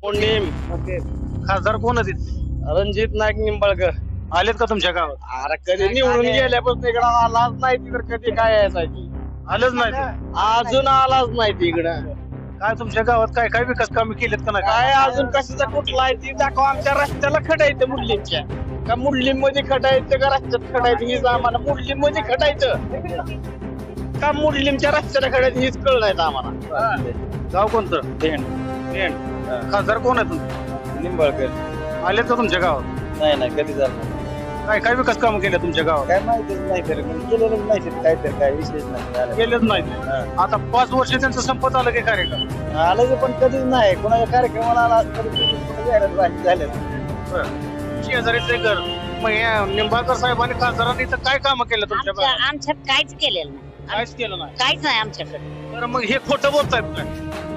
मोडणीम. खासदार कोण आहेत? रणजित नाईक निंबाळकर. आलेत का तुमच्या गावात? अरे कधी निवडून गेल्यापासून इकडं आलाच नाही तिकडं, कधी काय यायसाठी आलंच नाही ते. अजून आलाच नाही तिकडं. काय तुमच्या गावात काय काय विकास कामे केलेत का नाही? काय अजून कशाचा कुठला आहे ती दाखव. आमच्या रस्त्याला खडायचं मुडलीमच्या का मुडलीम मध्ये खडायचं का रस्त्यात खडायचं हीच आम्हाला. मुडलीम मध्ये खडायचं का मुडलीमच्या रस्त्याला खडायचं हीच कळ नाही आम्हाला. गाव कोणतं? भेंड. खासदार कोण आहे तुमचे? निंबाळकर. आलेत का तुमच्या गावात? नाही कधी झालं काय काय विकास कामं केले तुमच्या गावात? काय माहितीच नाही तरी केलेलंच नाही काय तर काय विशेष नाही केलेच नाही. आता 5 वर्ष त्यांचं संपत आलं की कार्यक्रम आलं की पण कधीच नाही कोणाच्या कार्यक्रमाला आला झाले. शेजारीचे घर मग या निंबाळकर साहेबांनी खासदारांनी तर काय कामं केलं तुमच्या गावात? आमच्यात काहीच केलेलं नाही. काहीच केलं नाही. काहीच नाही आमच्याकडे. तर मग हे खोटं बोलतायत काय?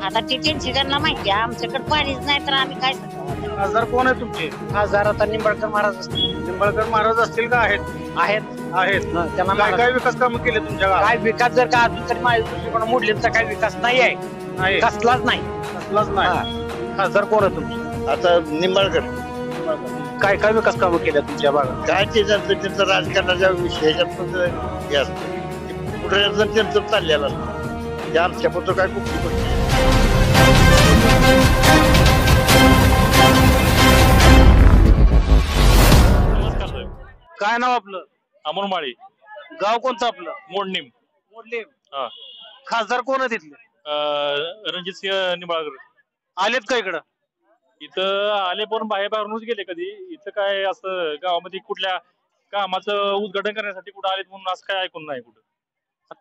आता ती त्यांची त्यांना माहिती आहे. आमच्याकडे पाणीच नाही तर आम्ही काय सांगू. खासदार कोण आहे तुमचे? खासदार आता निंबाळकर महाराज असतील. निंबाळकर महाराज असतील का? आहेत त्यांना काय काय विकास कामं केले तुमच्या गावात? काय विकास जर का अजून तरी माझ्या दृष्टिकोन मुडलीमचा काही विकास नाही आहे. नाही, कसलाच नाही. कसलाच नाही. खासदार कोण आहे तुमचे? आता निंबाळकर. काय काय विकास कामं केल्या तुमच्या भागात? काय ते त्यांचं राजकारणाच्या विषयाच्यात हे असतं पुढे त्यांचं चाललेलं असतं ते आमच्या पुढचं काय खूप काय नाव आपलं? अमोल माळी. गाव कोणतं आपलं? मोडणीम. मोडलीम. हा. खासदार कोण आहे तिथले? रणजित सिंह निंबाळकर. आलेत का इकडं? इथं आले पण बाहेरूनच गेले कधी. इथं काय असं गावामध्ये कुठल्या कामाचं उद्घाटन करण्यासाठी कुठं आलेत म्हणून असं काय ऐकून नाही कुठं.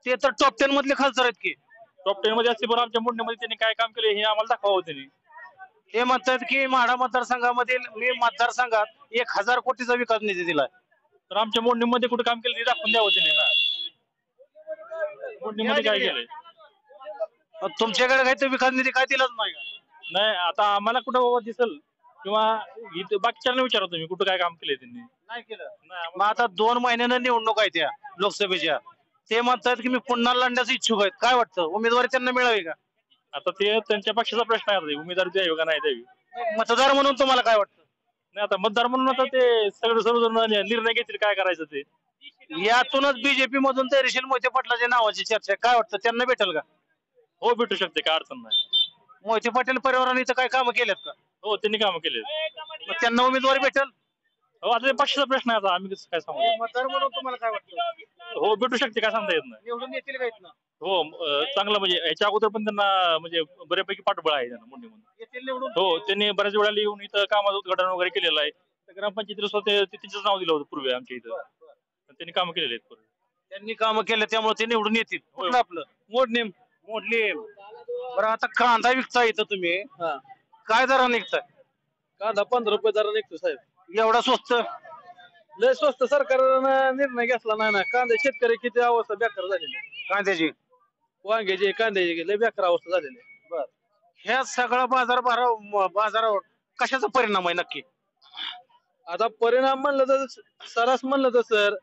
ते तर टॉप 10 मधले खासदार आहेत की. टॉप 10 मध्ये असते पण आमच्या मोडणीमध्ये त्यांनी काय काम केले हे आम्हाला दाखवावं त्यांनी. ते म्हणतात की माढा मतदारसंघामधील मी मतदारसंघात 1000 कोटीचा विकास निधी दिलाय. तर आमच्या मोडणीमध्ये कुठं काम केलं हे दाखवून द्यावं त्यांनी ना. मोडणीमध्ये काय केलंय? तुमच्याकडे काही विकास निधी काय दिलाच नाही का? नाही आता आम्हाला कुठं बाबा दिसल किंवा इथं बाकीच्यांना विचारा तुम्ही कुठं काय काम केलंय त्यांनी. नाही केलं. नाही मग आता 2 महिन्यानं निवडणूक आहे त्या लोकसभेच्या. ते म्हणतात की मी पुन्हा लढण्याचे इच्छुक आहेत. काय वाटतं उमेदवारी त्यांना मिळावी का? आता ते त्यांच्या पक्षाचा प्रश्न आहे. उमेदवारी द्यावी का नाही द्यावी. मतदार म्हणून तुम्हाला काय वाटतं? नाही आता मतदार म्हणून आता ते सर्वजण निर्णय घेतील काय करायचं ते. यातूनच बीजेपी मधून तहसील मोहिते पाटलाच्या नावाची चर्चा आहे. काय वाटतं त्यांना भेटेल का? हो भेटू शकते काय अडचण नाही. मोहिते पाटील परिवाराने इथं काय कामं केलेत का? हो त्यांनी कामं केले. मग त्यांना उमेदवारी भेटेल? हो आता ते पक्षाचा प्रश्न आहे. आता आम्ही कसं काय सांगू. मतदार म्हणून तुम्हाला काय वाटतं? हो भेटू शकते काय सांगता येत नाही. निवडून येतील का इथनं? हो चांगलं म्हणजे याच्या अगोदर पण त्यांना म्हणजे बऱ्यापैकी पाठबळ आहे त्यांना मोडणीमध्ये. येतील निवडून. हो त्यांनी बऱ्याच वेळा येऊन इथं कामाचं उद्घाटन वगैरे केलेलं आहे. ग्रामपंचायतीला स्वतः त्यांचंच नाव दिलं होतं पूर्वी आमच्या इथं. त्यांनी कामं केलेली आहेत पूर्वी. त्यांनी कामं केलं त्यामुळे ते निवडून येतील. कुठलं आपलं? मोडलीम. मोडली. बरं आता कांदा विकता इथं तुम्ही काय दरा निघताय? कांदा 15 रुपये दर निघतो साहेब. एवढा स्वस्त? लय स्वस्त सरकारनं निर्णय घेतला नाही ना. कांदा शेतकरी किती अवस्था बेकार झालेली. कांद्याची वांग्याची कांद्याची लय बेकार अवस्था झालेली. बर ह्या सगळा बाजारावर कशाचा परिणाम आहे नक्की? आता परिणाम म्हणलं तर सरास म्हणलं तर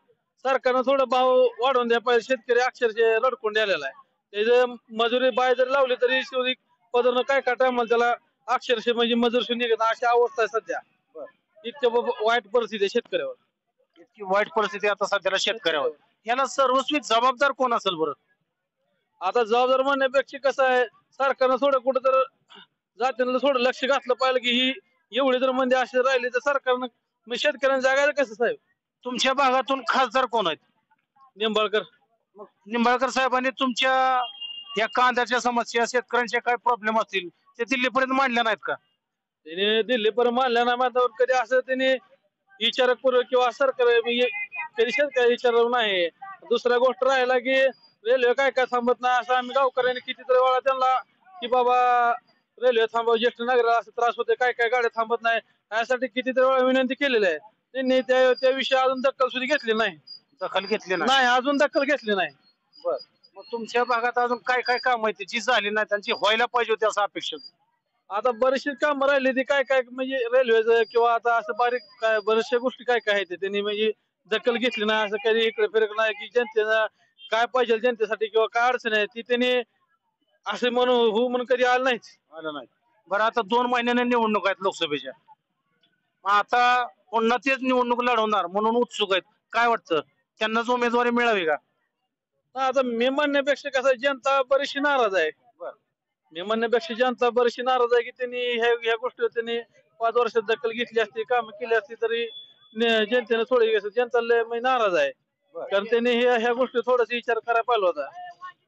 सरकारनं थोडं भाव वाढवून द्या पाहिजे. शेतकरी अक्षरशः रडकून द्यायला आहे. त्याचं मजुरी बाय जर लावली तरी शेवटी पदरनं काय टायमाला त्याला अक्षरशः म्हणजे मजूर शून्य घेत अशी अवस्था आहे सध्या. इतक्या वाईट परिस्थिती आहे शेतकऱ्यावर. इतकी वाईट परिस्थिती आता सध्याला शेतकऱ्यावर. याला सर्वस्वी जबाबदार कोण असेल बरं? आता जबाबदार म्हणण्यापेक्षा कसं आहे सरकारनं थोडं कुठं तर जातीनं थोडं लक्ष घातलं पाहिजे की ही एवढी जर म्हणजे असे राहिले तर सरकारनं मग शेतकऱ्यांना जागायला कसं साहेब. तुमच्या भागातून खासदार कोण आहेत? निंबाळकर. मग निंबाळकर साहेबांनी तुमच्या या कांद्याच्या समस्या शेतकऱ्यांच्या काय प्रॉब्लेम असतील ते दिल्लीपर्यंत मांडल्या नाहीत का? त्याने दिल्लीपर्यंत मानल्या नाही मात्र कधी असं त्याने विचारपूर्वक किंवा सरकार कधी शेतकरी विचारलं नाही. दुसऱ्या गोष्ट राहिला की रेल्वे काय काय थांबत नाही असं आम्ही गावकऱ्यांनी कितीतरी वेळा त्यांना की बाबा रेल्वे थांबव ज्येष्ठ नागरिक असं त्रास होते काय काय गाड्या थांबत नाही यासाठी कितीतरी वेळा विनंती केलेली आहे. त्यांनी त्या विषयी अजून दखल सुद्धा घेतली नाही. दखल घेतली नाही अजून दखल घेतली नाही. बर मग तुमच्या भागात अजून काय काय काम आहे जी झाली नाही त्यांची व्हायला पाहिजे होती असं अपेक्षा? आता बरीचशी कामं राहिली ती काय काय म्हणजे रेल्वेचं किंवा आता असं बारीक काय बऱ्याचशा गोष्टी काय काय आहेत त्यांनी म्हणजे दखल घेतली नाही. असं कधी इकडे फिरक नाही की जनतेला काय पाहिजे जनतेसाठी किंवा काय अडचण आहे ती त्यांनी असे म्हणून कधी आलं नाहीच. आलं नाही. बरं आता 2 महिन्याने निवडणूक आहेत लोकसभेच्या. मग आता पुन्हा तेच निवडणूक लढवणार म्हणून उत्सुक आहेत. काय वाटतं त्यांनाच उमेदवारी मिळावी का? आता मी म्हणण्यापेक्षा कसं जनता बरीचशी नाराज आहे. बरं. मी म्हणण्यापेक्षा जनता बरीचशी नाराज आहे की त्यांनी ह्या गोष्टीवर त्यांनी 5 वर्षात दखल घेतली असती, काम केली असती तरी जनतेने थोडी जनता लय म्हणजे नाराज आहे. बरं. कारण त्यांनी ह्या गोष्टी थोडासा विचार करायला पाहिजे होता.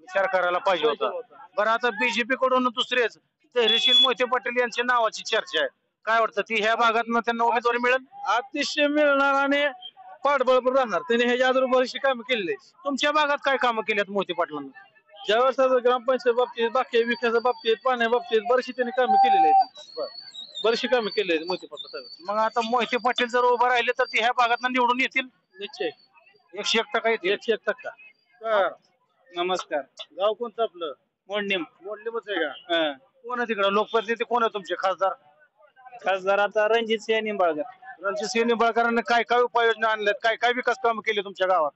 विचार करायला पाहिजे होता. बरं आता बीजेपी कडून दुसरेच धैर्यशील मोहिते पाटील यांच्या नावाची चर्चा आहे. काय वाटतं ती ह्या भागात त्यांना उमेदवारी मिळेल? अतिशय मिळणार आणि पाठबळ पण राहणार. त्यांनी ह्याच्या अगोदर बरीचशी कामं केलेली आहेत. तुमच्या भागात काय कामं केली आहेत मोहिते पाटलांनी? ज्यावेळेस आता ग्रामपंचायत बाबतीत, बाकी विकासा बाबतीत, पाण्या बाबतीत बरीचशी त्यांनी कामं केलेली आहेत. बरीचशी कामं केलेली आहेत मोहिते पाटील साहेब. मग आता मोहिते पाटील जर उभं राहिले तर ते ह्या भागात निवडून येतील? निश्चय 101% येतील. 101%. नमस्कार. गाव कोणतं आपलं? मोडणीम. मोडलीमच आहे का? कोण आहे तिकडे लोकप्रतिनिधी कोण आहे तुमचे खासदार? खासदार आता रणजित सिंह निंबाळकर. रणजित सिंह निंबाळकरांनी काय काय उपाययोजना आणल्यात, काय काय विकास काम केले तुमच्या गावात?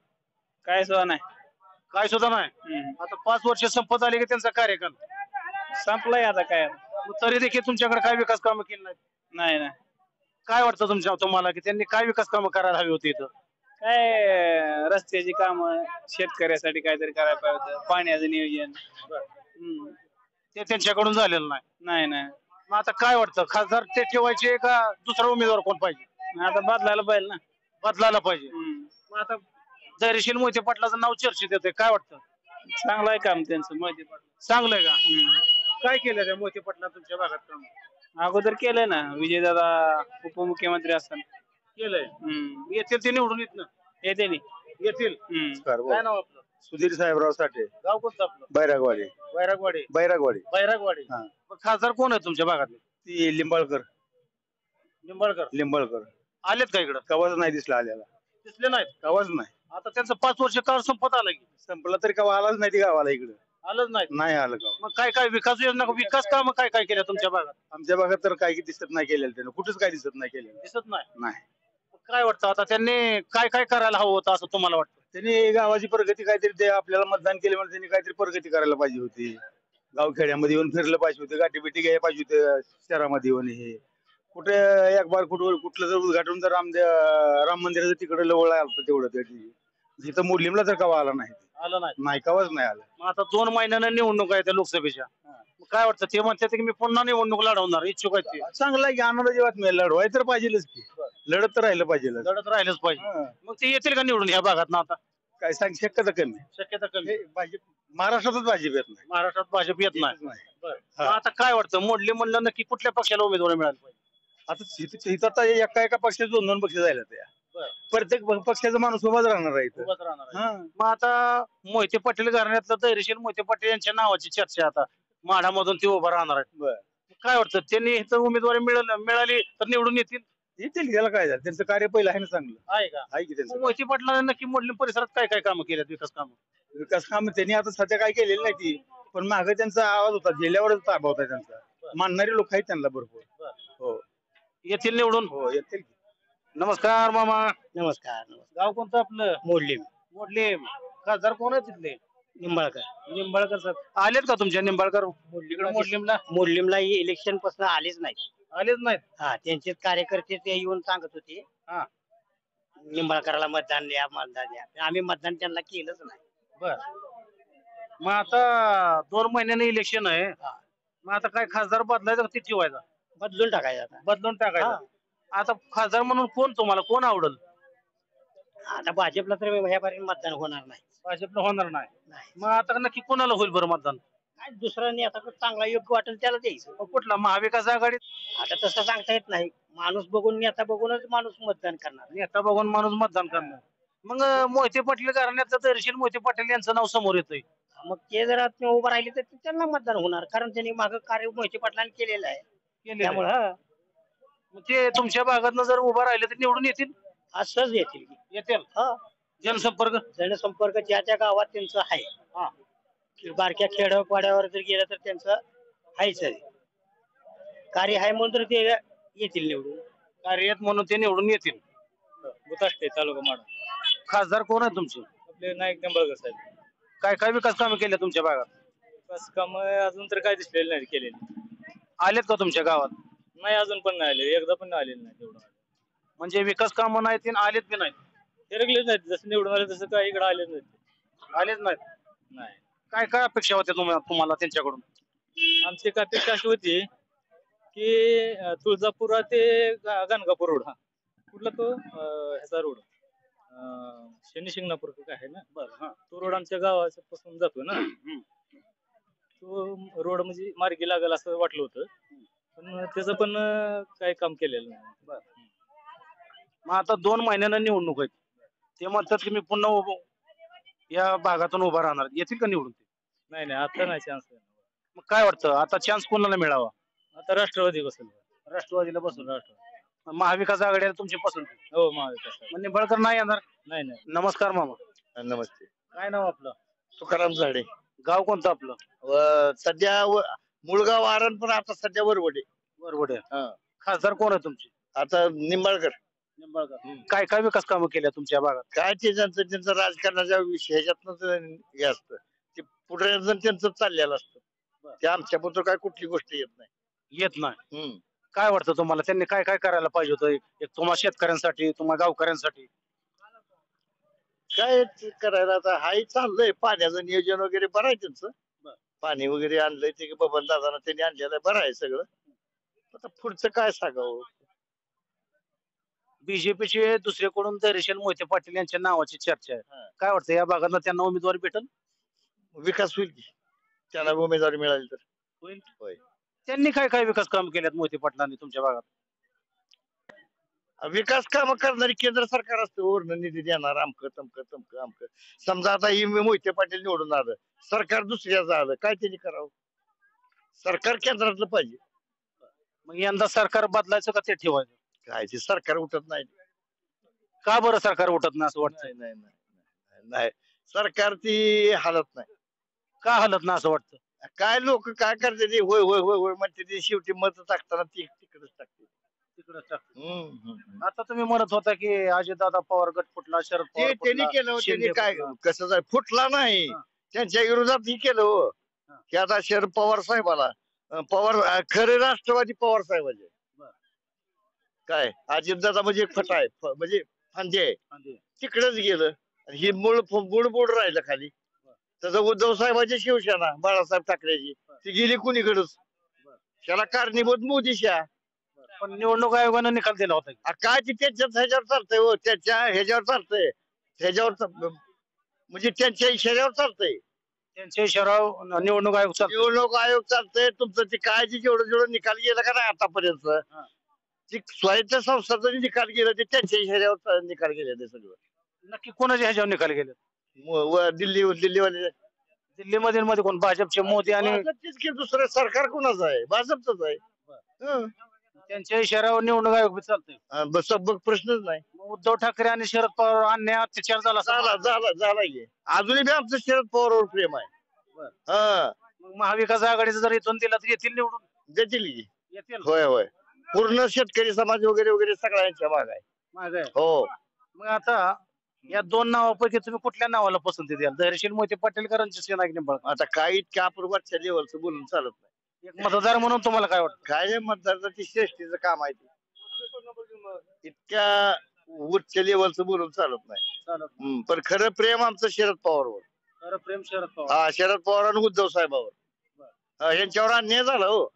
काय सुद्धा नाही. काय सुद्धा नाही. आता 5 वर्ष संपत आले की त्यांचा कार्यकाल संपलाय आता काय. मग तरी देखील तुमच्याकडे काय विकास कामं केली नाहीत? नाही काय वाटतं तुम्हाला की त्यांनी काय विकास कामं करायला हवी होती इथं? काय रस्त्याची कामं, शेतकऱ्यासाठी काहीतरी करायला पाहिजे होतं, पाण्याचं नियोजन. ते त्यांच्याकडून झालेलं नाही. नाही मग आता काय वाटतं खासदार ते ठेवायचे का दुसरा उमेदवार कोण पाहिजे? आता बदलायला पाहिजे ना. बदलायला पाहिजे. मग आता धैर्यशील मोहिते पाटलाचं नाव चर्चेत येते. काय वाटतं चांगलं आहे काम त्यांचं मोहिते पाटील. चांगलंय का? काय केलं त्या मोहिते पाटला तुमच्या भागात काम? अगोदर केलंय ना विजयदादा उपमुख्यमंत्री असताना केलंय. येतील ते निवडून येत ना? येते येतील. काय नाव आपलं? सुधीर साहेबराव साठे, गाव कोणतं आपलं? बैरागवाडी. बैरागवाडी. बैरागवाडी बैरागवाडी. हा. मग खासदार कोण आहे तुमच्या भागातले? ती लिंबाळकर. लिंबाळकर आलेत का इकडं? कवाच नाही दिसला आलेला. दिसले नाहीत. कवाच नाही. आता त्यांचं 5 वर्ष काळ संपत आला की संपला तरी कवा आलाच नाही ती गावाला इकडं. आलंच नाही. नाही आलं गाव. मग काय काय विकास योजना विकास काम काय काय केल्या तुमच्या भागात? आमच्या भागात तर काही दिसत नाही केलेलं त्यानं. कुठेच काही दिसत नाही केलेलं. दिसत नाही. नाही. मग काय वाटतं आता त्यांनी काय काय करायला हवं होतं असं तुम्हाला वाटतं? त्यांनी गावाची प्रगती काहीतरी ते आपल्याला मतदान केले म्हणून त्यांनी काहीतरी प्रगती करायला पाहिजे होती. गाव खेड्यामध्ये येऊन फिरलं पाहिजे होतं, गाठी बिटी घ्यायला पाहिजे होते शहरामध्ये येऊन. हे कुठे एक बार कुठलं जर उद्घाटन जर राम मंदिराचं तिकडे लवळ आलं तेवढं त्याची जिथं मुस्लिमला तर कवा आला नाही. आलं नाही. नाही कवाच नाही आलं. मग आता 2 महिन्यानं निवडणूक आहे त्या लोकसभेच्या. मग काय वाटतं ते म्हणतात की मी पुन्हा निवडणूक लढवणार इच्छुक आहेत ते? चांगला की आनंदाची बातमी. लढवाय तर पाहिजेच की. लढत तर राहिलं पाहिजे. लढत राहिलंच पाहिजे. हा. मग ते येतील का निवडून ह्या भागात ना? आता काय सांग शक्यता कमी. शक्यता कमी. हे भाजप महाराष्ट्रातच भाजप येत नाही. महाराष्ट्रात भाजप येत नाही. नाही. मग आता काय वाटतं मोडले म्हणलं नक्की कुठल्या पक्षाला उमेदवारी मिळाली पाहिजे? आता इथं आता एका पक्षात 2-2 पक्ष जायला त्या. प्रत्येक पक्षाचा माणूस उभाच राहणार आहे इथं. उभाच राहणार आहे. हा. मग आता मोहिते पाटील घराण्यातलं धैर्यशील मोहिते पाटील यांच्या नावाची चर्चा आहे आता माढामधून ते उभा राहणार आहेत. बरं. काय वाटतं त्यांनी इथं उमेदवारी मिळाली तर निवडून येतील? येतील त्याला काय झालं. त्यांचं कार्य पहिलं आहे ना चांगलं. आहे का? आहे की मग त्यांचं मोहिते पाटलांना नक्की मोडली परिसरात काय काय कामं केल्यात विकास कामं? विकास काम त्यांनी आता सध्या काय केलेलं नाही ती. पण मागे त्यांचा आवाज होता गेल्यावरच ताबा होता त्यांचा. मानणारे लोक आहेत त्यांना भरपूर. हो येथील निवडून? हो येतील. नमस्कार मामा. नमस्कार. गाव कोणतं आपलं? मोडलीम. मोडले. खासदार कोण आहे तिथले? निंबाळकर. निंबाळकर साहेब आलेत का तुमच्या निंबाळकर इकडे मोडलीमला? मोडलीमला इलेक्शन पासून आलेच नाहीत. आलेच नाहीत. हा त्यांचेच कार्यकर्ते ते येऊन सांगत होते हा. निंबाळकराला मतदान द्या. आम्ही मतदान त्यांना केलंच नाही. बर. मग आता 2 महिन्याने इलेक्शन आहे. मग आता काय खासदार बदलायचा का ते ठेवायचा? बदलून टाकायचं आता. बदलून टाकायचा. आता खासदार म्हणून कोण आवडल? आता भाजपला तर ह्यापर्यंत मतदान होणार नाही. भाजपला होणार नाही. नाही. मग आता नक्की कोणाला होईल बरं मतदान? काय दुसरा नेता चांगला योग्य वाटेल त्याला द्यायचं. मग कुठला महाविकास आघाडी? आता तसं सांगता येत नाही. माणूस बघून नेता बघूनच माणूस मतदान करणार. नेता बघून माणूस मतदान करणार. मग मोहिते पाटील घराण्याचं धैर्यशील मोहिते पाटील यांचं नाव समोर येतंय. मग ते जर उभं राहिले तर त्यांना मतदान होणार. कारण त्यांनी मागं कार्य मोहिते पाटलांनी केलेलं आहे. त्यामुळं मग ते तुमच्या भागातनं जर उभा राहिले तर निवडून येतील? असंच येतील. येतील. जनसंपर्क ज्या त्या गावात त्यांचं आहे. बारक्या खेड्यापाड्यावर जर गेलं तर त्यांचं आहेच कार्य आहे म्हणून तर ते येतील निवडून. कार्यरत म्हणून ते निवडून येतील. बुताष्टे तालुका माडा. खासदार कोण आहे तुमचे? आपले नाईक निंबाळकर साहेब. काय काय विकास कामे केले तुमच्या भागात? विकास काम अजून तर काय दिसलेले नाही केलेले. आलेत का तुमच्या गावात? नाही अजून पण नाही आले, एकदा पण आलेले नाही तेवढं. म्हणजे विकास कामं नाहीत आणि आलेत बी नाहीत. फिरकलेच नाहीत, जसं निवडून आले तसं काय इकडे आलेच नाहीत. आलेच नाहीत. नाही. काय काय अपेक्षा होत्या तुम्हाला त्यांच्याकडून? आमची एक अपेक्षा अशी होती की तुळजापुरा ते गाणगापूर रोड, हा कुठला तो ह्याचा रोड, शनी शिंगणापूर काय आहे ना, बरं हा, तो रोड आमच्या गावाच्या पासून जातो ना. तो रोड म्हणजे मार्गी लागेल असं वाटलं होतं, पण त्याचं पण काही काम केलेलं नाही. मग आता 2 महिन्यांना निवडणूक आहेत, ते म्हणतात की मी पुन्हा या भागातून उभा राहणार, येतील का निवडून ते? नाही नाही, आता नाही चान्स. मग काय वाटतं आता चान्स कोणाला मिळावा? आता राष्ट्रवादी बसेल. राष्ट्रवादीला बसून. राष्ट्रवादी. महाविकास आघाडीला तुमची पसंती? हो, महाविकास. मग निंबाळकर नाही येणार? नाही नाही. नमस्कार मामा. नमस्ते. काय नाव आपलं? तुकाराम झाडे. गाव कोणतं आपलं? सध्या मुळगाव आरण, पण आता सध्या वरवडे. वरवडे. हा. खासदार कोण आहे तुमचे? आता निंबाळकर. निंबाळकर. काय काय विकास कामं केल्या तुमच्या भागात? काय ते त्यांचं राजकारणाच्या ह्याच्यातनं हे असतं, ते पुढे त्यांचं चाललेलं असतं. ते आमच्याबद्दल काय कुठली गोष्ट येत नाही. येत नाही. काय वाटतं तुम्हाला त्यांनी काय काय करायला पाहिजे होतं, एक तुम्हाला शेतकऱ्यांसाठी, तुम्हाला गावकऱ्यांसाठी? काय ते करायला आता हाही चाललंय, पाण्याचं नियोजन वगैरे बरं आहे त्यांचं. पाणी वगैरे आणलंय ते बबन दादाना त्यांनी आणलेलं आहे, बरं आहे सगळं. आता पुढचं काय सांगावं. बीजेपीचे दुसरेकडून धैर्यशील मोहिते पाटील यांच्या नावाची चर्चा आहे. काय वाटतं या भागात त्यांना उमेदवारी भेटेल? विकास होईल की त्याला उमेदवारी मिळाली तर. होईल. होय. त्यांनी काय काय विकास काम केल्यात मोहिते पाटलांनी तुमच्या भागात? विकास काम करणारी केंद्र सरकार असतं, वरून निधी देणार, अमकं तमकं तमकं अमकं. समजा आता ही मोहिते पाटील निवडून आलं, सरकार दुसऱ्याचं आलं, काय त्यांनी करावं? सरकार केंद्रातलं पाहिजे. मग यंदा सरकार बदलायचं का ते ठेवायचं? काय ते सरकार उठत नाही. का बरं सरकार उठत नाही असं वाटतं? नाही नाही नाही नाही, सरकार ती हालत नाही. का हलत नाही असं वाटतं? काय लोक काय करते ते होय होय होय होय म्हणते, ते शेवटी मत टाकताना ती तिकडेच टाकते. तिकडे आता तुम्ही म्हणत होता की अजितदादा पवार गट फुटला, शरद ते पवार त्यांनी फुटला, केलं, शिंदे त्यांनी काय फुटला. कसं जाय फुटला नाही, त्यांच्या विरोधात ही केलं हो. की आता शरद पवार साहेबाला पवार खरे राष्ट्रवादी पवार साहेबाचे. काय अजितदादा म्हणजे फटा आहे, म्हणजे फांदे आहे, तिकडेच गेलं. ही मूळ बुडबुड राहिलं खाली. तसं उद्धव साहेबांची शिवसेना बाळासाहेब ठाकरेची ती गेली कुणीकडच. त्याला कारणीभूत मोदी शहा. पण निवडणूक आयोगानं निकाल दिला होता की. काय ते त्याच्याच ह्याच्यावर चालतंय हो, त्याच्या ह्याच्यावर चालतंय, ह्याच्यावर म्हणजे त्यांच्या इशाऱ्यावर चालतंय. त्यांच्या इशारा निवडणूक आयोग चालतो. निवडणूक आयोग चालतंय तुमचं. ते काय जे जेवढं जेवढं निकाल गेला का नाही आतापर्यंत, ते स्वायत्त संस्थाचा निकाल गेला, ते त्यांच्या इशाऱ्यावर निकाल गेले ते सगळं. नक्की कोणाच्या ह्याच्यावर निकाल गेले? दिल्लीवाले. दिल्लीमध्ये मध्ये कोण? भाजपचे मोदी आणि भाजपचेच की, दुसरं सरकार कोणाचं आहे? भाजपचंच आहे. त्यांच्या इशाऱ्यावर निवडणूक आयोग बी चालतंय. बस बघ, प्रश्नच नाही. मग उद्धव ठाकरे आणि शरद पवार अन्याय अत्याचार झाला असं झाला झाला झाला की. अजूनही बी आमचं शरद पवारवर प्रेम आहे. हा, मग महाविकास आघाडीचं जर इथून दिला तर येतील निवडून? देतील की. येतील. होय होय, पूर्ण शेतकरी समाज वगैरे वगैरे सगळ्यांच्या माग आहे. मागं आहे. हो. मग आता या 2 नावापैकी तुम्ही कुठल्या नावाला पसंती द्याल? धैर्यशील मोहिते पाटील का रणजित सिंह निंबाळकर? आता काही इतक्या आपण वरच्या लेवलचं बोलून चालत नाही. एक मतदार म्हणून तुम्हाला काय वाटतं? काय मतदारचं ती श्रेष्ठीचं काम आहे ते. इतक्या उच्च लेवलचं बोलून चालत नाही. पण खरं प्रेम आमचं शरद पवारवर. खरं प्रेम शरद पवार. हा, शरद पवार आणि उद्धव साहेबावर. यांच्यावर अन्याय झाला हो.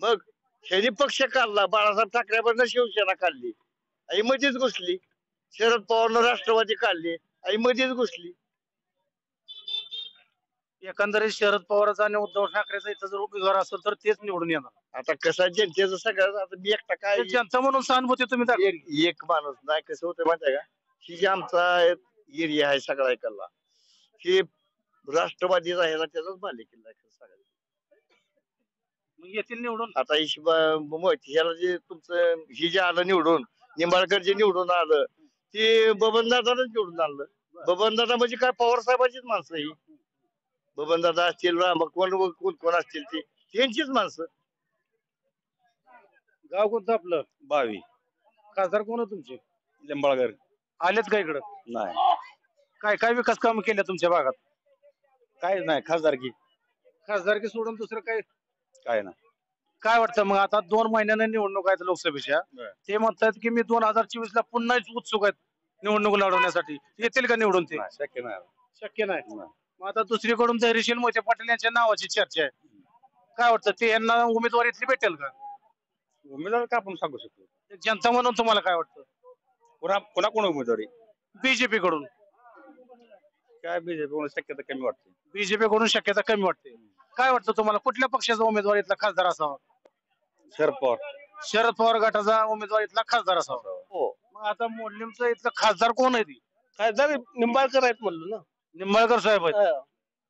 मग ह्यांनी पक्ष काढला, बाळासाहेब ठाकरेंना शिवसेना काढली आणि मध्येच घुसली. शरद पवारनं राष्ट्रवादी काढली आणि मध्येच घुसली. एकंदरीत शरद पवारचा आणि उद्धव ठाकरेचा इथं जर उमेदवार असेल तर तेच निवडून येणार. आता कसं जनतेचं सगळं, आता मी एकटा काय, ते जनता म्हणून सहानुभूती तुम्ही दाखवा. एक माणूस नाही. कसं होतं माहिती आहे का, ही जी आमचा एरिया आहे सगळा इकडला, ही राष्ट्रवादीचा आहे ना, त्याचाच बालेकिल्ला आहे खरं सांगायचं. मग येतील निवडून. आता ह्याला जे तुमचं ही जे आलं निवडून, निंबाळकर जे निवडून आलं, ते बबनदादाच निवडून आलं. बबनदादा म्हणजे काय पवार साहेबाचीच माणसं ही. बबनदादा असतील, कोण कोण असतील ती त्यांचीच माणसं. गाव कोणतं आपलं? बावी. खासदार कोण आहे तुमचे? लिंबाळकर. आलेत का इकडं? नाही, काय काय विकास काम केले तुमच्या भागात? काहीच नाही. खासदारकी खासदारकी सोडून दुसरं काय? काय नाही. काय वाटतं मग आता 2 महिन्याने निवडणूक आहेत लोकसभेच्या ते म्हणतात की मी 2024 ला पुन्हा उत्सुक आहेत निवडणूक लढवण्यासाठी येतील का निवडून ते शक्य नाही शक्य नाही मग आता दुसरीकडून धैर्यशील मोहिते पाटील यांच्या नावाची चर्चा आहे काय वाटतं ते यांना उमेदवारी इथली भेटेल का उमेदवार का आपण सांगू शकतो एक जनता म्हणून तुम्हाला काय वाटतं पुन्हा कोण उमेदवारी बीजेपी कडून काय बीजेपी शक्यता कमी वाटते बीजेपी कडून शक्यता कमी वाटते काय वाटतं तुम्हाला कुठल्या पक्षाचा उमेदवार इथला खासदार असावा शरद पवार शरद पवार गटाचा उमेदवार इथला खासदार असावा हो मग आता मोडलीमचं इथलं खासदार कोण आहे ती खासदार निंबाळकर आहेत म्हणलो ना. निंबाळकर साहेब आहेत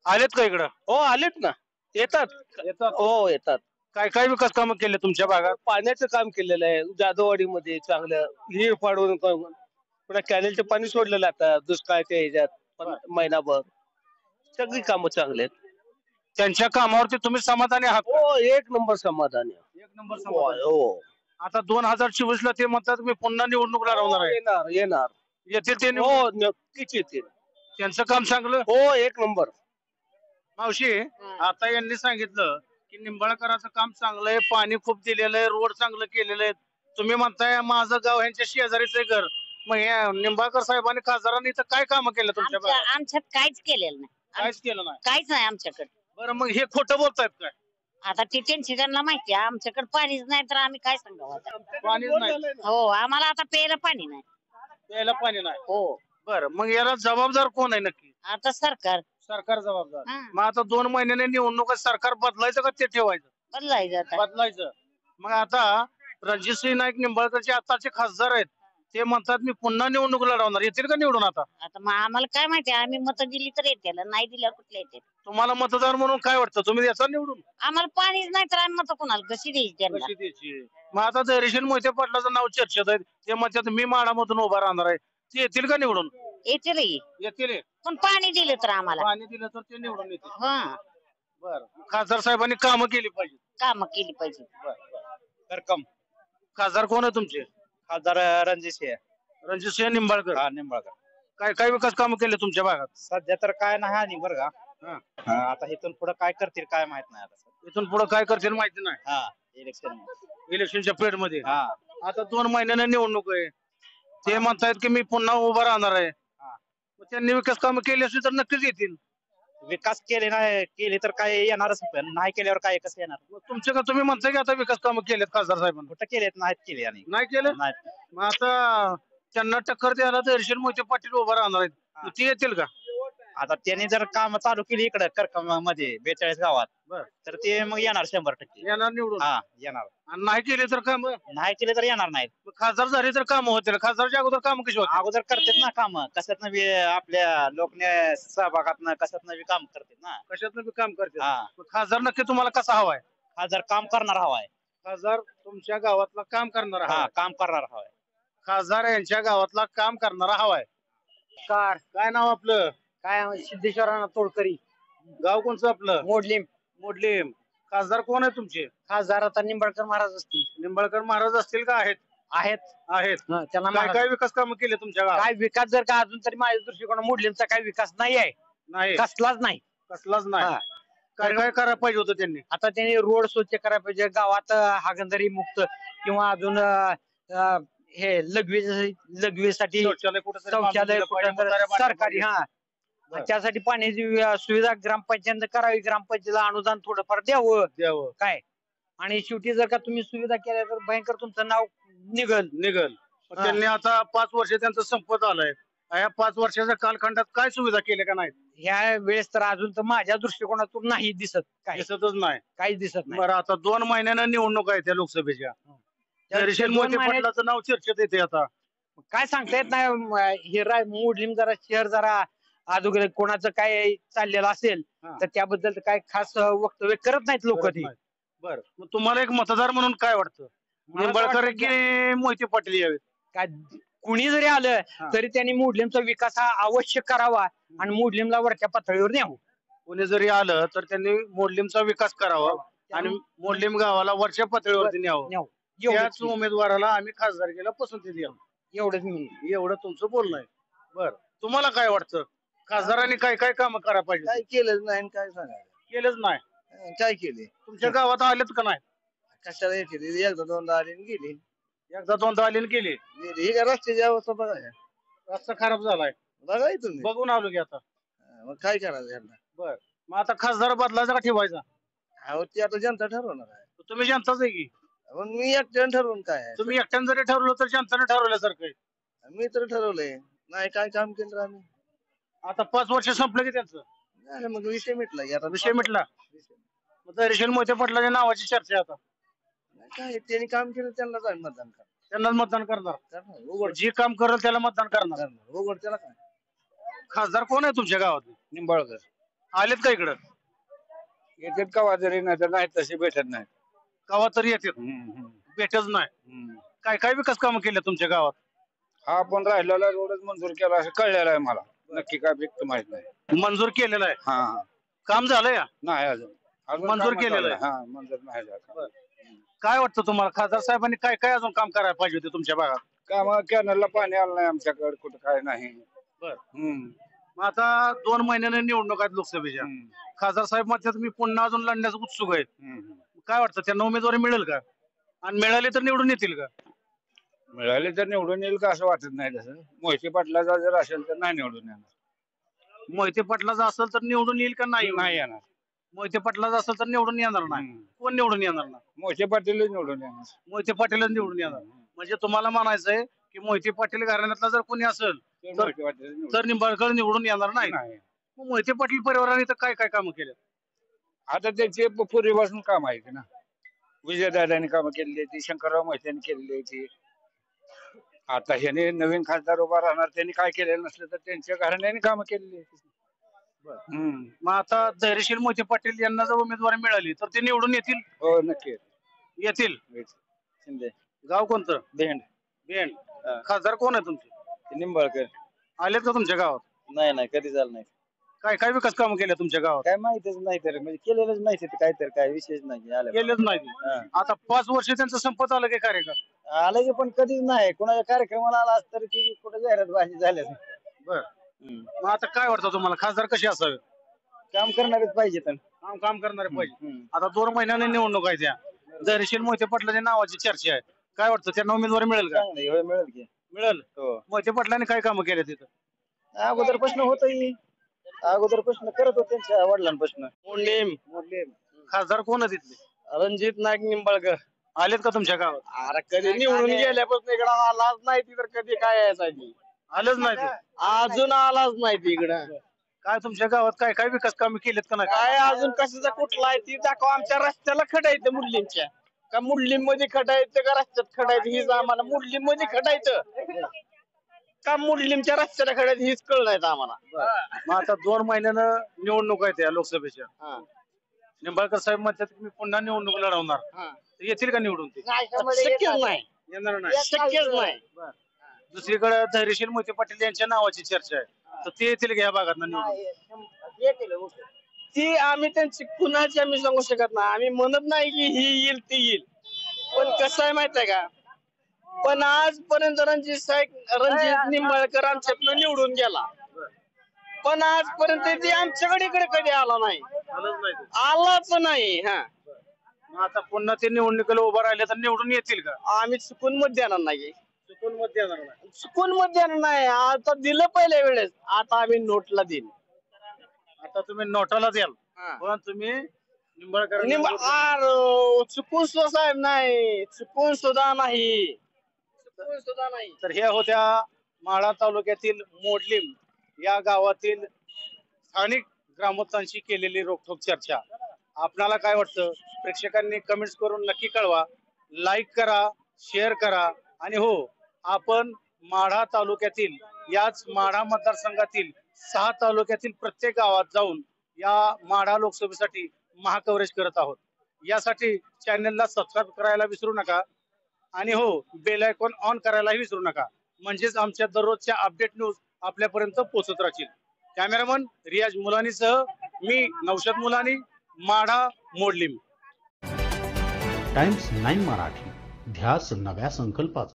आलेत का इकडं हो आलेत ना, येतात. येतात हो येतात. काय काय विकास कामं केले तुमच्या भागात पाण्याचं काम केलेलं आहे जाधववाडीमध्ये चांगलं विहीर पाडून पुन्हा कॅनेलचं पाणी सोडलेलं आता दुष्काळच्या ह्याच्यात महिनाभर सगळी कामं चांगली आहेत. त्यांच्या कामावरती तुम्ही समाधानी आहात का? हो एक नंबर समाधान आहे. एक नंबर समाधानी. हो आता 2024 ला ते म्हणतात मी पुन्हा निवडणूक लढवणार आहे येणार येणार. येतील ते निवडून? हो नक्कीच येतील. त्यांचं काम चांगलं हो एक नंबर. मावशी आता यांनी सांगितलं की निंबाळकरांचं काम चांगलं आहे पाणी खूप दिलेलं आहे रोड चांगलं केलेलं आहे तुम्ही म्हणताय माझं गाव ह्यांच्या शेजारीच आहे घर मग या निंबाळकर साहेबांनी खासदारांनी इथं काय कामं केलं तुमच्या भागात? आमच्यात काहीच केलेलं नाही. काहीच केलं नाही काहीच नाही आमच्याकडे. बरं मग हे खोटं बोलतायत काय आता ती त्यांना माहिती आहे आमच्याकडे पाणीच नाही तर आम्ही काय सांगावं आता. पाणीच नाही हो आम्हाला आता प्यायला पाणी नाही. प्यायला पाणी नाही हो बरं मग याला जबाबदार कोण आहे नक्की आता सरकार सरकार जबाबदार हा. मग आता 2 महिन्याने निवडणूक सरकार बदलायचं का ते ठेवायचं बदलायचं आता. बदलायचं मग आता रणजितसिंह नाईक निंबाळकरचे आताचे खासदार आहेत ते म्हणतात मी पुन्हा निवडणूक लढवणार येतील का निवडून आता आता मग आम्हाला काय माहिती आम्ही मत दिली तर येते नाही दिल्यावर कुठले येते. तुम्हाला मतदार म्हणून काय वाटतं तुम्ही याचा निवडून आम्हाला पाणीच नाही तर आम्ही मत कोणाला कशी द्यायची त्यांना. कशी द्यायची? मग आता धैर्यशील मोहिते पाटलाचं नाव चर्चेत आहे ते म्हणतात मी माडामधून उभा राहणार आहे ते येतील का निवडून येते रे येतील पण पाणी दिलं तर आम्हाला. पाणी दिलं तर ते निवडून येतील हा बरं खासदार साहेबांनी कामं केली पाहिजे काम केली पाहिजे. रक्कम खासदार कोण आहे तुमचे खासदार रणजित सिंह रणजितसिंह निंबाळकर निंबाळकर. काय काय विकास कामं केले तुमच्या भागात सध्या तर काय नाही आणि बरं का हा. आता इथून पुढे काय करतील काय माहित नाही आता. इथून पुढे काय करतील माहिती नाही हा इलेक्शन इलेक्शनच्या पिरियड मध्ये हा आता 2 महिन्याने निवडणूक आहे ते म्हणतायत की मी पुन्हा उभा राहणार आहे हा. मग त्यांनी विकास कामं केली असली तर नक्कीच येतील विकास केले तर काय येणारच नाही केल्यावर काय कसं येणार. मग तुमच्या का तुम्ही म्हणताय की आता विकास कामं केलेत खासदार साहेबांनी कुठं केलेत नाहीत केले आणि नाही केलं नाही मग आता त्यांना टक्कर द्यायला धैर्यशील मोहिते पाटील उभा राहणार आहेत मग ते येतील का आता त्यांनी जर काम चालू केली इकडे करकम मध्ये 42 गावात बर. तर ते मग येणार 100%. येणार निवडून हा येणार आणि नाही केले तर काम नाही केले तर येणार नाहीत. खासदार झाले तर काम होतील खासदारच्या अगोदर काम कशी होतील अगोदर करतात ना काम कशात बी आपल्या लोकने सहभागात कशात बी काम करतात ना. कशात बी काम करतील हा मग खासदार नक्की तुम्हाला कसा हवाय खासदार काम करणार हवाय. खासदार तुमच्या गावातला काम करणारा हा हवाय काम करणार हवाय. खासदार यांच्या गावातला काम करणारा हवाय काय नाव आपलं काय सिद्धेश्वरांना तोडकरी गाव कोणचं आपलं मोडलीम मोडलीम खासदार कोण आहे तुमचे खासदार आता निंबाळकर महाराज असतील. निंबाळकर महाराज असतील का आहेत आहेत आहेत त्यांना काय काय विकास कामं केले तुमच्या गावात काय विकास जर का अजून तरी माझ्या दृष्टिकोन मोडलीमचा काय विकास नाही आहे नाही कसलाच नाही. कसलाच नाही हा. काय काय करायला पाहिजे होतं त्यांनी आता त्यांनी रोड स्वच्छ करायला पाहिजे गावात हागंदारी मुक्त किंवा अजून हे लघवीसाठी शौचालय कुठं शौचालय सरकारी हा बरं. त्यासाठी पाण्याची सुविधा ग्रामपंचायत करावी ग्रामपंचायतीला अनुदान थोडंफार द्यावं द्यावं काय आणि शेवटी जर का तुम्ही सुविधा केल्या तर भयंकर तुमचं नाव निघल. पण हा. त्यांनी आता 5 वर्ष त्यांचं संपत आलंय या 5 वर्षाच्या कालखंडात काय सुविधा केल्या का नाही ह्या वेळेस तर अजून तर माझ्या दृष्टिकोनातून नाही दिसत काय दिसतच नाही काहीच दिसत नाही. बरं आता 2 महिन्यानं निवडणूक आहे त्या लोकसभेच्या धैर्यशील दोन मोहिते महिन्यात- पाटलाचं नाव चर्चेत येते आता काय सांगता येत नाही हे मोडलीम जरा शहर जरा अगोदर कोणाचं काय चाललेलं असेल हा. तर त्याबद्दल काय खास वक्तव्य करत नाहीत लोक ती. बरं मग तुम्हाला एक मतदार म्हणून काय वाटतं मला तर निंबाळकर वाटतं की मोहिते पाटील यावेत काय कुणी जरी आलं हा. तरी त्यांनी मोडलीमचा विकास हा अवश्य करावा आणि मोडलीमला वरच्या पातळीवर न्यावं. कोणी जरी आलं तर त्यांनी मोडलीमचा विकास करावा आणि मोडलीम गावाला वरच्या पातळीवरती न्यावं न्यावं. त्याच एवढंच उमेदवाराला आम्ही खासदारकीला पसंती द्यावं एवढंच मी एवढं तुमचं बोलणं आहे बर तुम्हाला काय वाटतं खासदारांनी काय काय काम करायला पाहिजे काय केलंच नाही आणि काय सांगायचं केलंच नाही काय केले तुमच्या गावात आलेत का नाही कशाला येते एकदा दोनदा आली आणि गेली एकदा दोनदा आली आणि गेली. ही काय रस्त्याची अवस्था बघा रस्ता खराब झालाय. बघा तुम्ही बघून आलो की आता. मग काय करायचं यांना मग आता खासदार बदलायचा का ठेवायचा? अहो ते आता जनता ठरवणार आहे तुम्ही जनताच आहे की. मग मी एकट्यानं ठरवून काय आहे? तुम्ही एकट्यानं जरी ठरवलं तर जनताने ठरवल्यासारखं आहे. मी तर ठरवलंय नाही काय काम केलं तर आम्ही आता 5 वर्ष संपलं की त्यांचं नाही, मग विषय मिटला की आता विषय मिटला. मग धैर्यशील मोहिते पाटलाच्या नावाची चर्चा आहे आता. काय त्यांनी काम केलं त्यांनाच आम्ही मतदान करणार त्यांनाच मतदान करणार. उघड जे काम करेल त्याला मतदान करणार. उघड त्याला काय खासदार कोण आहे तुमच्या गावात? निंबाळकर आलेत का इकडं? येतात का जरी नाही तर नाही तसे भेटत नाही. गावात तरी येतात, भेटच नाही. काय काय विकास कामं केले तुमच्या गावात? हा आपण राहिलेला रोडच मंजूर केला असं कळलेलं आहे मला. नक्की काय व्यक्त माहित नाही. मंजूर केलेला आहे. हा काम झालंय का? नाही अजून मंजूर कामं केलेलं चालू हा मंजूर नाही झालं. काय वाटतं तुम्हाला खासदार साहेबांनी काय काय अजून काम करायला पाहिजे होते तुमच्या भागात? काम कॅनलला पाणी आलं नाही आमच्याकडे, कुठं काय नाही. मग आता 2 महिन्याने निवडणूक आहेत लोकसभेच्या. खासदार साहेब म्हणतात मी पुन्हा अजून लढण्यास उत्सुक आहे. काय वाटतं त्यांना उमेदवारी मिळेल का? आणि मिळाली तर निवडून येतील का? मिळाले तर निवडून येईल का असं वाटत नाही. तसं मोहिते पाटलाचा जर असेल तर नाही निवडून येणार. मोहिते पाटलाचा असेल तर निवडून येईल का? नाही नाही येणार. मोहिते पाटलाचा असेल तर निवडून येणार नाही. कोण निवडून येणार ना? मोहिते पाटीलच निवडून येणार. मोहिते पाटीलच निवडून येणार. म्हणजे तुम्हाला म्हणायचंय की मोहिते पाटील घराण्यातला जर कोणी असेल मोहिते पाटील निवडून तर निंबाळकर निवडून येणार नाही. नाही. मग मोहिते पाटील परिवाराने तर काय काय कामं केले? आता त्याचे पूर्वीपासून काम आहे ना. विजयदादांनी कामं केलेली ती, शंकरराव मोहित्यांनी केलेली ती. आता ह्याने नवीन खासदार उभा राहणार, त्यांनी काय केलेलं नसलं तर त्यांच्या घराण्याने कामं केलेली. मग आता धैर्यशील मोहिते पाटील यांना जर उमेदवारी मिळाली तर ते निवडून येतील? हो नक्की येतील. शिंदे. गाव कोणतं? भेंड. भेंड. खासदार कोण आहे तुमचे? निंबाळकर. आलेत का तुमच्या गावात? नाही नाही कधी झालं नाही काय काय विकास कामं केले तुमच्या गावात? काय माहितच नाही तर म्हणजे केलेलंच नाही ते काय तर काय विशेष नाही आलं केलेच नाही. आता 5 वर्ष त्यांचं संपत आलं की कार्यकाळ? आलं की पण कधीच नाही कोणाच्या कार्यक्रमाला आला असत तर ती कुठे जाहिरातबाजी झाल्या बर. मग आता काय वाटतं तुम्हाला खासदार कसे असावे? काम करणारेच पाहिजे तर काम करणारे पाहिजे. आता 2 महिन्याने निवडणूक आहे त्या. धैर्यशील मोहिते पाटलाच्या नावाची चर्चा आहे. काय वाटतं त्यांना उमेदवारी मिळेल का? चांगलं मिळेल की मिळेल. मोहिते पाटलांनी काय कामं केले तिथं? अगोदर प्रश्न होत अगोदर प्रश्न करत होते त्यांच्या वडिलांपासून मुलीम खासदार कोण आहे तिथले? रणजित नाईक निंबाळकर आलेत का तुमच्या गावात? अरे कधी निवडून गेल्यापासून इकडं आलाच नाही ती तर कधी काय यायसाठी आलंच नाही ते. अजून आलाच नाही ती इकडं काय तुमच्या गावात काय काय विकास कामे केलेत का नाही? काय अजून कशाचा कुठला आहे ती दाखव आमच्या रस्त्याला खडायचं मुडलींच्या का मुडलीं मध्ये खडायचं का रस्त्यात खडायचं हीच आम्हाला मुडलीं मध्ये खडायचं का मुडलींच्या रस्त्याला खडायचं हीच कळ नाही आम्हाला. मग आता 2 महिन्यानं निवडणूक आहे त्या लोकसभेच्या. निंबाळकर साहेब म्हणतात की मी पुन्हा निवडणूक लढवणार. तर येतील का निवडून ते? शक्यच नाही येणार नाही. शक्यच नाही. दुसरीकडे धैर्यशील मोहिते पाटील यांच्या नावाची चर्चा आहे. तर ते येतील का या भागात निवडून? ती आम्ही त्यांची कुणाची आम्ही सांगू शकत नाही. आम्ही म्हणत नाही की ही येईल ती येईल पण कसं आहे माहित आहे का पण आजपर्यंत रणजित निंबाळकर आमच्यातनं निवडून गेला पण आजपर्यंत ते आमच्याकडे इकडे कधी आला नाही. आलाच नाही. मग आता पुन्हा ते निवडणुकीला उभा राहिले तर निवडून येतील का? आम्ही चुकून मत देणार नाही. चुकून मत देणार नाही. चुकून मत देणार नाही. आता दिलं पहिल्या वेळेस आता आम्ही नोटला देईल. आता तुम्ही नोटाला द्याल पण तुम्ही निंबाळकर चुकून सुद्धा साहेब नाही. चुकून सुद्धा नाही. तर ह्या होत्या माढा तालुक्यातील मोडलीम या गावातील स्थानिक ग्रामस्थांशी केलेली रोखठोक चर्चा. आपणाला काय वाटतं? प्रेक्षकांनी कमेंट्स करून नक्की कळवा. लाईक करा, शेअर करा आणि हो आपण माढा तालुक्यातील याच माढा मतदारसंघातील 6 तालुक्यातील प्रत्येक गावात जाऊन या माढा लोकसभेसाठी महाकव्हरेज करत आहोत. यासाठी चॅनलला सबस्क्राईब करायला विसरू नका आणि हो बेल आयकॉन ऑन करायलाही विसरू नका. म्हणजेच आमच्या दररोजच्या अपडेट न्यूज आपल्यापर्यंत पोहोचत राहतील. कॅमेरामन रियाज मुलानीसह मी नौशाद मुलानी, माढा मोडलीम. टाइम्स 9 मराठी, ध्यास नव्या संकल्पाचा.